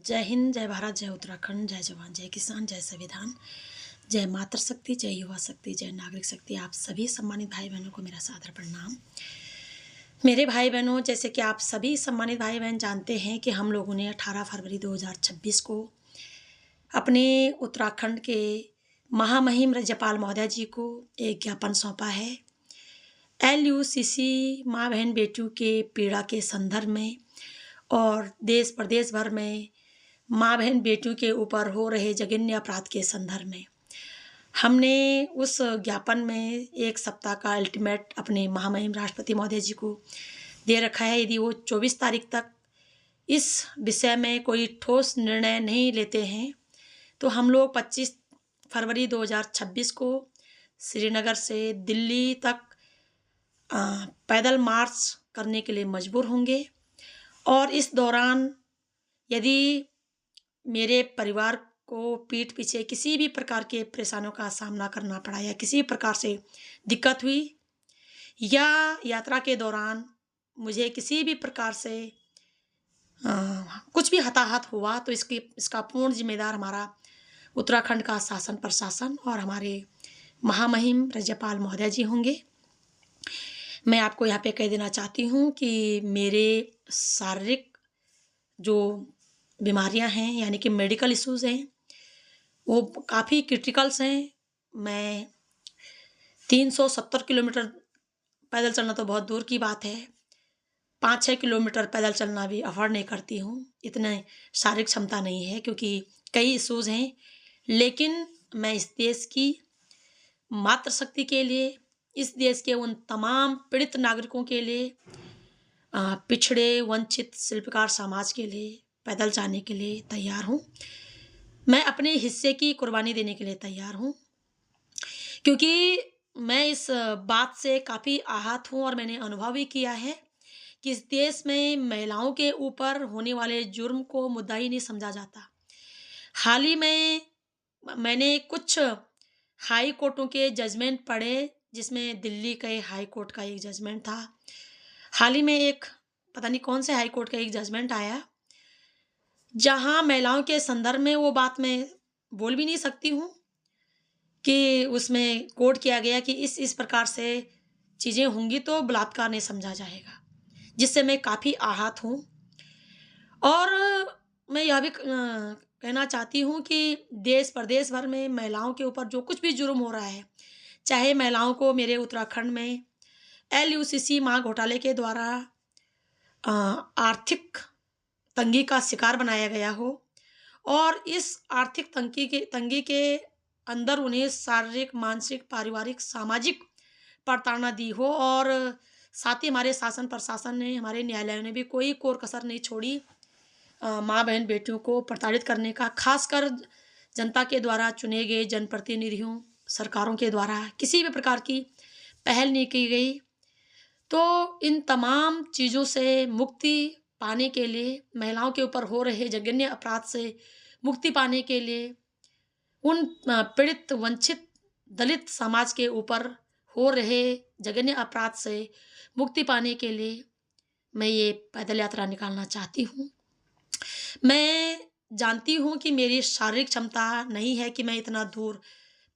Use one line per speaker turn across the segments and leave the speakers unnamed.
जय हिंद, जय भारत, जय उत्तराखंड, जय जवान, जय किसान, जय संविधान, जय मातृशक्ति, जय युवा शक्ति, जय नागरिक शक्ति। आप सभी सम्मानित भाई बहनों को मेरा सादर प्रणाम। मेरे भाई बहनों, जैसे कि आप सभी सम्मानित भाई बहन जानते हैं कि हम लोगों ने 18 फरवरी 2026 को अपने उत्तराखंड के महामहिम राज्यपाल महोदय जी को एक ज्ञापन सौंपा है। LUCC माँ बहन बेटियों के पीड़ा के संदर्भ में और देश प्रदेश भर में माँ बहन बेटियों के ऊपर हो रहे जघन्य अपराध के संदर्भ में हमने उस ज्ञापन में एक सप्ताह का अल्टीमेट अपने महामहिम राष्ट्रपति महोदय जी को दे रखा है। यदि वो 24 तारीख तक इस विषय में कोई ठोस निर्णय नहीं लेते हैं तो हम लोग 25 फरवरी 2026 को श्रीनगर से दिल्ली तक पैदल मार्च करने के लिए मजबूर होंगे। और इस दौरान यदि मेरे परिवार को पीठ पीछे किसी भी प्रकार के परेशानियों का सामना करना पड़ा या किसी प्रकार से दिक्कत हुई या यात्रा के दौरान मुझे किसी भी प्रकार से कुछ भी हताहत हुआ तो इसका पूर्ण जिम्मेदार हमारा उत्तराखंड का शासन प्रशासन और हमारे महामहिम राज्यपाल महोदय जी होंगे। मैं आपको यहाँ पे कह देना चाहती हूँ कि मेरे शारीरिक जो बीमारियां हैं यानी कि मेडिकल इश्यूज़ हैं वो काफ़ी क्रिटिकल्स हैं। मैं 370 किलोमीटर पैदल चलना तो बहुत दूर की बात है, 5-6 किलोमीटर पैदल चलना भी अफोर्ड नहीं करती हूँ। इतने शारीरिक क्षमता नहीं है क्योंकि कई इश्यूज़ हैं। लेकिन मैं इस देश की मातृशक्ति के लिए, इस देश के उन तमाम पीड़ित नागरिकों के लिए, पिछड़े वंचित शिल्पकार समाज के लिए पैदल जाने के लिए तैयार हूँ। मैं अपने हिस्से की कुर्बानी देने के लिए तैयार हूँ क्योंकि मैं इस बात से काफ़ी आहत हूँ और मैंने अनुभव भी किया है कि इस देश में महिलाओं के ऊपर होने वाले जुर्म को मुद्दा ही नहीं समझा जाता। हाल ही में मैंने कुछ हाई कोर्टों के जजमेंट पढ़े जिसमें दिल्ली के हाई कोर्ट का एक जजमेंट था। हाल ही में एक पता नहीं कौन से हाई कोर्ट का एक जजमेंट आया जहां महिलाओं के संदर्भ में वो बात मैं बोल भी नहीं सकती हूँ कि उसमें कोर्ट किया गया कि इस प्रकार से चीज़ें होंगी तो बलात्कार नहीं समझा जाएगा, जिससे मैं काफ़ी आहत हूँ। और मैं यह भी कहना चाहती हूँ कि देश प्रदेश भर में महिलाओं के ऊपर जो कुछ भी जुर्म हो रहा है, चाहे महिलाओं को मेरे उत्तराखंड में LUCC मां घोटाले के द्वारा आर्थिक तंगी का शिकार बनाया गया हो और इस आर्थिक तंगी के अंदर उन्हें शारीरिक, मानसिक, पारिवारिक, सामाजिक प्रताड़ना दी हो और साथ ही हमारे शासन प्रशासन ने, हमारे न्यायालयों ने भी कोई कोर कसर नहीं छोड़ी माँ बहन बेटियों को प्रताड़ित करने का। खासकर जनता के द्वारा चुने गए जनप्रतिनिधियों, सरकारों के द्वारा किसी भी प्रकार की पहल नहीं की गई। तो इन तमाम चीज़ों से मुक्ति पाने के लिए, महिलाओं के ऊपर हो रहे जघन्य अपराध से मुक्ति पाने के लिए, उन पीड़ित वंचित दलित समाज के ऊपर हो रहे जघन्य अपराध से मुक्ति पाने के लिए मैं ये पैदल यात्रा निकालना चाहती हूँ। मैं जानती हूँ कि मेरी शारीरिक क्षमता नहीं है कि मैं इतना दूर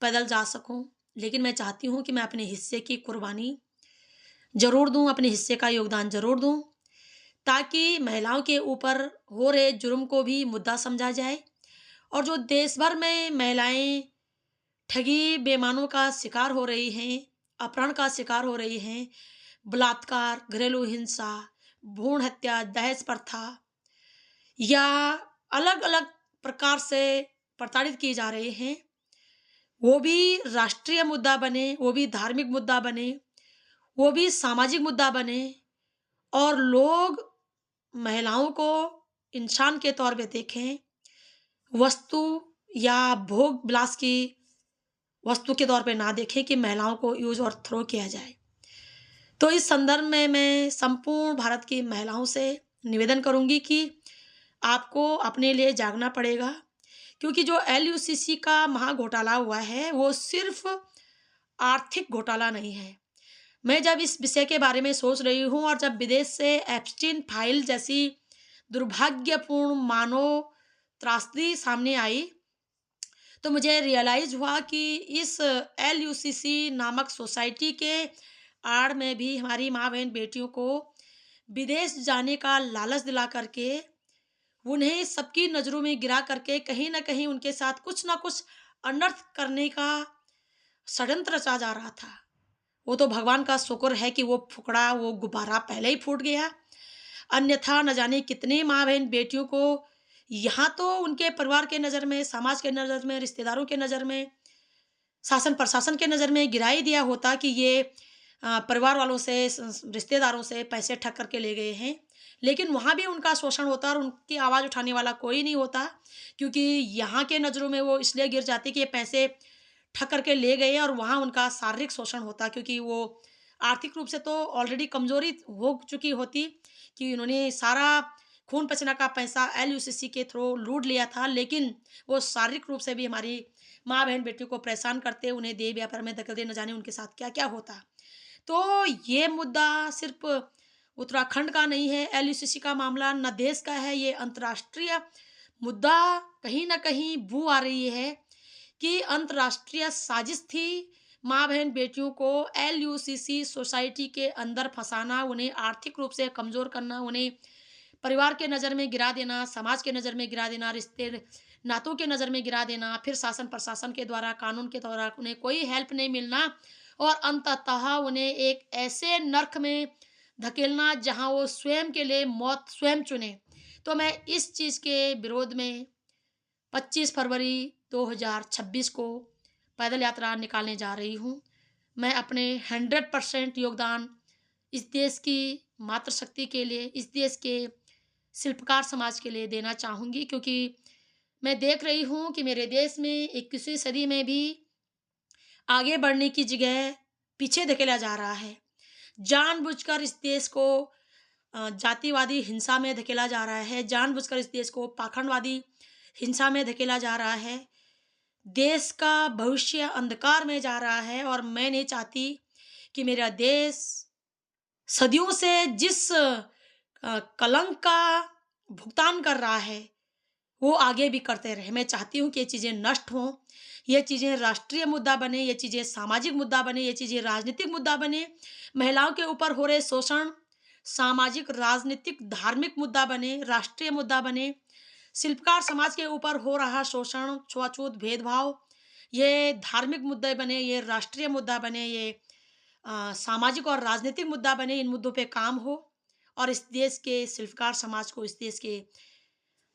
पैदल जा सकूँ, लेकिन मैं चाहती हूँ कि मैं अपने हिस्से की कुर्बानी ज़रूर दूँ, अपने हिस्से का योगदान ज़रूर दूँ ताकि महिलाओं के ऊपर हो रहे जुर्म को भी मुद्दा समझा जाए और जो देश भर में महिलाएं ठगी बेईमानों का शिकार हो रही हैं, अपहरण का शिकार हो रही हैं, बलात्कार, घरेलू हिंसा, भ्रूण हत्या, दहेज प्रथा या अलग अलग प्रकार से प्रताड़ित की जा रही हैं, वो भी राष्ट्रीय मुद्दा बने, वो भी धार्मिक मुद्दा बने, वो भी सामाजिक मुद्दा बने और लोग महिलाओं को इंसान के तौर पे देखें, वस्तु या भोग विलास की वस्तु के तौर पे ना देखें कि महिलाओं को यूज और थ्रो किया जाए। तो इस संदर्भ में मैं संपूर्ण भारत की महिलाओं से निवेदन करूंगी कि आपको अपने लिए जागना पड़ेगा क्योंकि जो LUCC का महा घोटाला हुआ है वो सिर्फ आर्थिक घोटाला नहीं है। मैं जब इस विषय के बारे में सोच रही हूँ और जब विदेश से एप्स्टीन फाइल जैसी दुर्भाग्यपूर्ण मानव त्रासदी सामने आई, तो मुझे रियलाइज़ हुआ कि इस एलयूसीसी नामक सोसाइटी के आड़ में भी हमारी माँ-बहन बेटियों को विदेश जाने का लालच दिला करके, उन्हें सबकी नज़रों में गिरा करके कहीं न कहीं उनके साथ कुछ न कुछ अनर्थ करने का षड्यंत्र रचा जा रहा था। वो तो भगवान का शुक्र है कि वो गुब्बारा पहले ही फूट गया। अन्यथा न जाने कितने माँ-बहन बेटियों को यहाँ तो उनके परिवार के नज़र में, समाज के नज़र में, रिश्तेदारों के नज़र में, शासन-प्रशासन के नज़र में गिरा ही दिया होता कि ये परिवार वालों से, रिश्तेदारों से पैसे ठग करके ले गए हैं। लेकिन वहाँ भी उनका शोषण होता और उनकी आवाज़ उठाने वाला कोई नहीं होता, क्योंकि यहाँ के नज़रों में वो इसलिए गिर जाते कि ये पैसे ठग करके ले गए और वहाँ उनका शारीरिक शोषण होता, क्योंकि वो आर्थिक रूप से तो ऑलरेडी कमज़ोरी हो चुकी होती कि उन्होंने सारा खून-पसीना का पैसा एलयूसीसी के थ्रू लूट लिया था। लेकिन वो शारीरिक रूप से भी हमारी माँ-बहन बेटियों को परेशान करते, उन्हें देह व्यापार में धकेलते, न जाने उनके साथ क्या-क्या होता। तो ये मुद्दा सिर्फ़ उत्तराखंड का नहीं है, एलयूसीसी का मामला न देश का है, ये अंतर्राष्ट्रीय मुद्दा कहीं न कहीं बू आ रही है कि अंतर्राष्ट्रीय साजिश थी, माँ-बहन बेटियों को एलयूसीसी सोसाइटी के अंदर फँसाना, उन्हें आर्थिक रूप से कमज़ोर करना, उन्हें परिवार के नज़र में गिरा देना, समाज के नज़र में गिरा देना, रिश्ते नातों के नज़र में गिरा देना, फिर शासन-प्रशासन के द्वारा, कानून के द्वारा उन्हें कोई हेल्प नहीं मिलना और अंततः उन्हें एक ऐसे नर्क में धकेलना जहाँ वो स्वयं के लिए मौत स्वयं चुनें। तो मैं इस चीज़ के विरोध में 25 फरवरी 2026 को पैदल यात्रा निकालने जा रही हूँ। मैं अपने 100% योगदान इस देश की मातृशक्ति के लिए, इस देश के शिल्पकार समाज के लिए देना चाहूँगी, क्योंकि मैं देख रही हूँ कि मेरे देश में 21वीं सदी में भी आगे बढ़ने की जगह पीछे धकेला जा रहा है। जानबूझकर इस देश को जातिवादी हिंसा में धकेला जा रहा है, जानबूझकर इस देश को पाखंडवादी हिंसा में धकेला जा रहा है। देश का भविष्य अंधकार में जा रहा है और मैं नहीं चाहती कि मेरा देश सदियों से जिस कलंक का भुगतान कर रहा है, वो आगे भी करते रहे। मैं चाहती हूँ कि ये चीज़ें नष्ट हों, ये चीज़ें राष्ट्रीय मुद्दा बने, ये चीज़ें सामाजिक मुद्दा बने, ये चीज़ें राजनीतिक मुद्दा बने। महिलाओं के ऊपर हो रहे शोषण सामाजिक, राजनीतिक, धार्मिक मुद्दा बने, राष्ट्रीय मुद्दा बने। शिल्पकार समाज के ऊपर हो रहा शोषण, छुआछूत, भेदभाव, ये धार्मिक मुद्दे बने, ये राष्ट्रीय मुद्दा बने, ये सामाजिक और राजनीतिक मुद्दा बने। इन मुद्दों पे काम हो और इस देश के शिल्पकार समाज को, इस देश के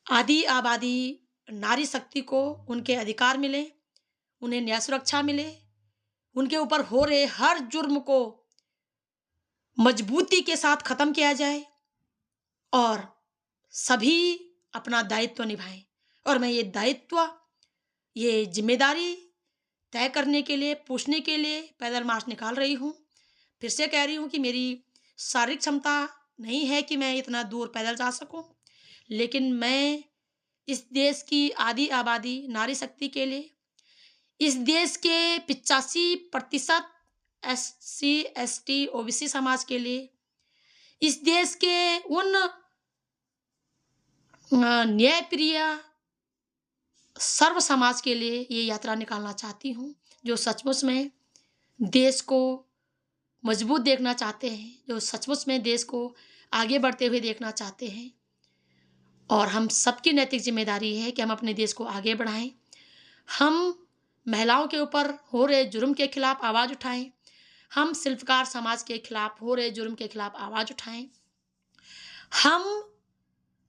आधी आबादी नारी शक्ति को उनके अधिकार मिले, उन्हें न्याय सुरक्षा मिले, उनके ऊपर हो रहे हर जुर्म को मजबूती के साथ खत्म किया जाए और सभी अपना दायित्व निभाएं। और मैं ये दायित्व, ये जिम्मेदारी तय करने के लिए, पूछने के लिए पैदल मार्च निकाल रही हूँ। फिर से कह रही हूँ कि मेरी शारीरिक क्षमता नहीं है कि मैं इतना दूर पैदल जा सकूं, लेकिन मैं इस देश की आधी आबादी नारी शक्ति के लिए, इस देश के 85% एससी, एसटी, ओबीसी समाज के लिए, इस देश के उन न्यायप्रिय सर्व समाज के लिए ये यात्रा निकालना चाहती हूँ, जो सचमुच में देश को मजबूत देखना चाहते हैं, जो सचमुच में देश को आगे बढ़ते हुए देखना चाहते हैं। और हम सबकी नैतिक जिम्मेदारी है कि हम अपने देश को आगे बढ़ाएं। हम महिलाओं के ऊपर हो रहे जुर्म के खिलाफ आवाज़ उठाएं। हम शिल्पकार समाज के खिलाफ हो रहे जुर्म के खिलाफ आवाज़ उठाएं। हम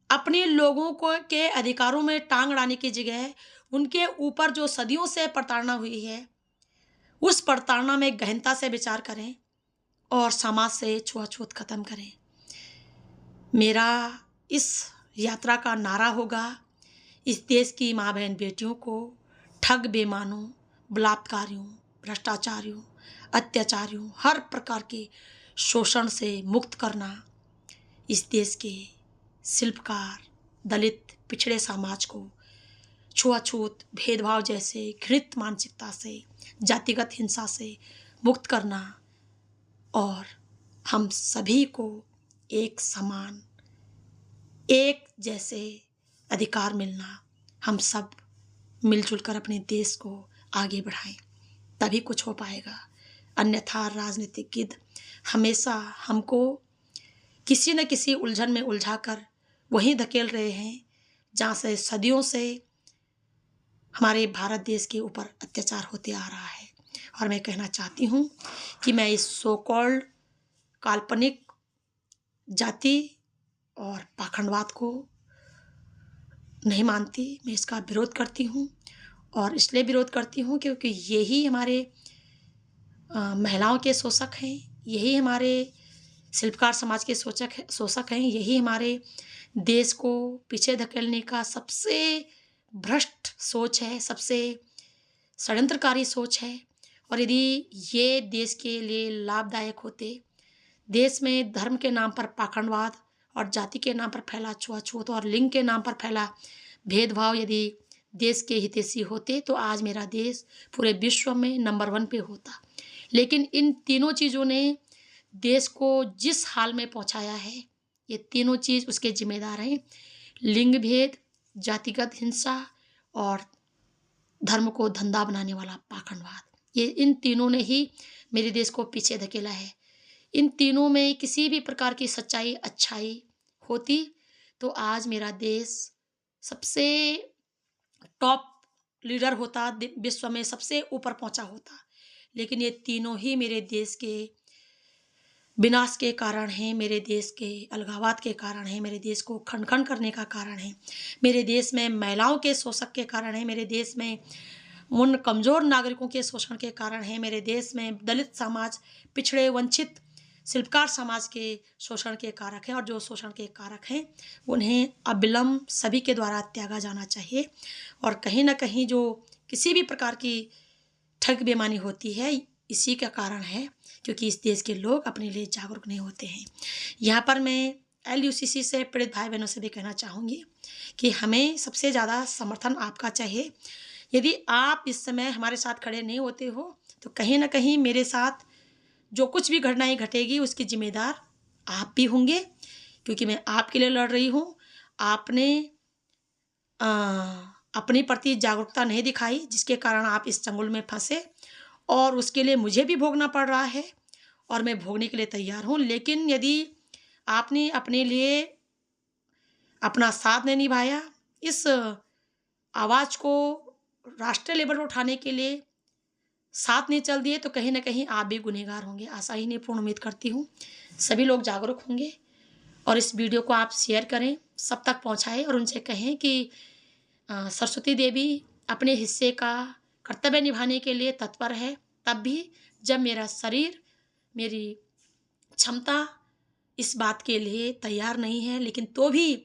अपने लोगों को के अधिकारों में टांग अड़ाने की जगह उनके ऊपर जो सदियों से प्रताड़ना हुई है, उस प्रताड़ना में गहनता से विचार करें और समाज से छुआछूत खत्म करें। मेरा इस यात्रा का नारा होगा, इस देश की माँ बहन बेटियों को ठग बेईमानों, बलात्कारियों, भ्रष्टाचारियों, अत्याचारियों, हर प्रकार के शोषण से मुक्त करना। इस देश के शिल्पकार, दलित, पिछड़े समाज को छुआछूत, भेदभाव जैसे घृणित मानसिकता से, जातिगत हिंसा से मुक्त करना और हम सभी को एक समान, एक जैसे अधिकार मिलना, हम सब मिलजुल कर अपने देश को आगे बढ़ाएं, तभी कुछ हो पाएगा। अन्यथा राजनीतिज्ञ हमेशा हमको किसी न किसी उलझन में उलझाकर वहीं धकेल रहे हैं जहाँ से सदियों से हमारे भारत देश के ऊपर अत्याचार होते आ रहा है। और मैं कहना चाहती हूँ कि मैं इस सो कॉल्ड काल्पनिक जाति और पाखंडवाद को नहीं मानती, मैं इसका विरोध करती हूँ। और इसलिए विरोध करती हूँ क्योंकि यही हमारे महिलाओं के शोषक हैं, यही हमारे शिल्पकार समाज के शोषक हैं, यही हमारे देश को पीछे धकेलने का सबसे भ्रष्ट सोच है, सबसे षड्यंत्रकारी सोच है। और यदि ये देश के लिए लाभदायक होते, देश में धर्म के नाम पर पाखंडवाद और जाति के नाम पर फैला छुआछूत और लिंग के नाम पर फैला भेदभाव यदि देश के हितैषी होते, तो आज मेरा देश पूरे विश्व में नंबर 1 पे होता। लेकिन इन तीनों चीज़ों ने देश को जिस हाल में पहुंचाया है, ये तीनों चीज़ उसके जिम्मेदार हैं। लिंग भेद, जातिगत हिंसा और धर्म को धंधा बनाने वाला पाखंडवाद, ये इन तीनों ने ही मेरे देश को पीछे धकेला है। इन तीनों में किसी भी प्रकार की सच्चाई, अच्छाई होती तो आज मेरा देश सबसे टॉप लीडर होता, विश्व में सबसे ऊपर पहुंचा होता। लेकिन ये तीनों ही मेरे देश के विनाश के कारण हैं, मेरे देश के अलगाववाद के कारण हैं, मेरे देश को खंड खंड करने का कारण है, मेरे देश में महिलाओं के शोषक के कारण है, मेरे देश में उन कमज़ोर नागरिकों के शोषण के कारण है, मेरे देश में दलित समाज, पिछड़े वंचित शिल्पकार समाज के शोषण के कारक हैं। और जो शोषण के कारक हैं उन्हें अविलंब सभी के द्वारा त्यागा जाना चाहिए। और कहीं ना कहीं जो किसी भी प्रकार की ठग बेईमानी होती है, इसी का कारण है क्योंकि इस देश के लोग अपने लिए जागरूक नहीं होते हैं। यहाँ पर मैं LUCC से पीड़ित भाई बहनों से भी कहना चाहूँगी कि हमें सबसे ज़्यादा समर्थन आपका चाहिए। यदि आप इस समय हमारे साथ खड़े नहीं होते हो तो कहीं ना कहीं मेरे साथ जो कुछ भी घटनाएं घटेगी उसकी जिम्मेदार आप भी होंगे, क्योंकि मैं आपके लिए लड़ रही हूँ। आपने अपने प्रति जागरूकता नहीं दिखाई, जिसके कारण आप इस चंगुल में फंसे और उसके लिए मुझे भी भोगना पड़ रहा है और मैं भोगने के लिए तैयार हूँ। लेकिन यदि आपने अपने लिए अपना साथ नहीं निभाया, इस आवाज़ को राष्ट्रीय लेवल पर उठाने के लिए साथ नहीं चल दिए, तो कहीं ना कहीं आप भी गुनहगार होंगे। आशा ही नहीं, पूर्ण उम्मीद करती हूँ सभी लोग जागरूक होंगे। और इस वीडियो को आप शेयर करें, सब तक पहुँचाएं और उनसे कहें कि सरस्वती देवी अपने हिस्से का कर्तव्य निभाने के लिए तत्पर है, तब भी जब मेरा शरीर, मेरी क्षमता इस बात के लिए तैयार नहीं है, लेकिन तो भी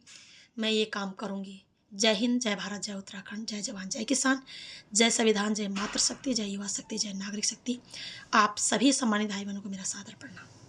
मैं ये काम करूँगी। जय हिंद, जय भारत, जय उत्तराखंड, जय जवान, जय किसान, जय संविधान, जय मातृशक्ति, जय युवा शक्ति, जय नागरिक शक्ति। आप सभी सम्मानित भाई बहनों को मेरा सादर प्रणाम।